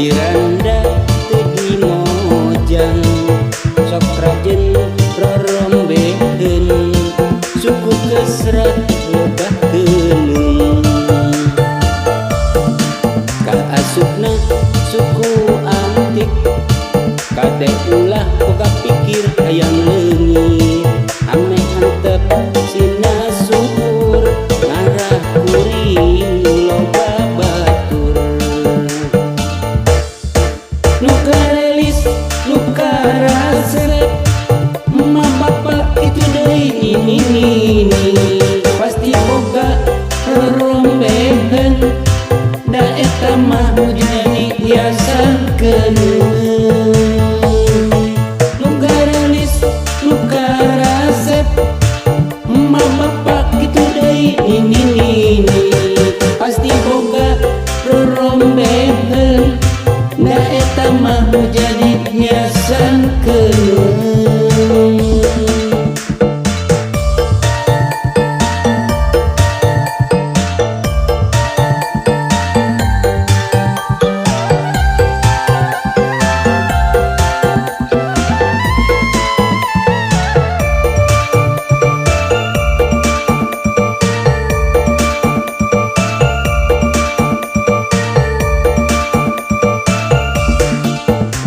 Tedi randa tedi mojang sok rajen rorombekeun suku kesrat lebah geunung kaasupna suku antik kade ulah boga pikir hayang leungit ame hantep sina syukur ngarah kuring loba batur nu karelis nu karasep emak bapak itu deui ini pasti boga rorombekeun da eta mah jadi hiasankeun nu karelis nu karasep emak bapak itu deui ini pasti boga rorombekeun da eta mah jadi hiasankeun.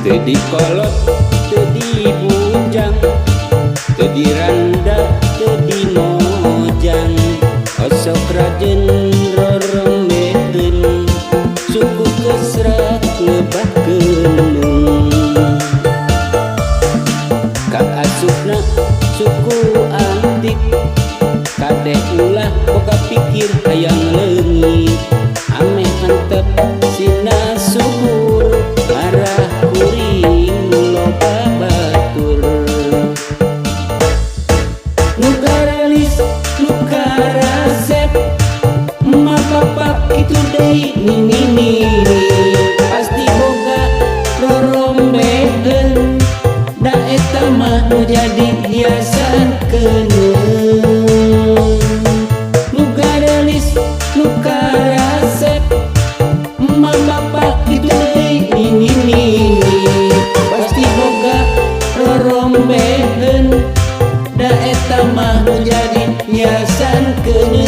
Tedi kolot, tedi bujang, tedi randa, tedi mojang, osok rajen rorombekeun suku kesrat lebah geunung kaasupna suku antik kade ulah boga pikir hayang leungit ame hantep sina syukur arah kuring loba batur nu karelis nu karasep emak bapak itu deui ini pasti boga rorombekeun da eta mah nu jadi hiasankeun nu karelis nu karasep emak bapak itu deui ini pasti boga rorombekeun da eta mah nu jadi hiasankeun.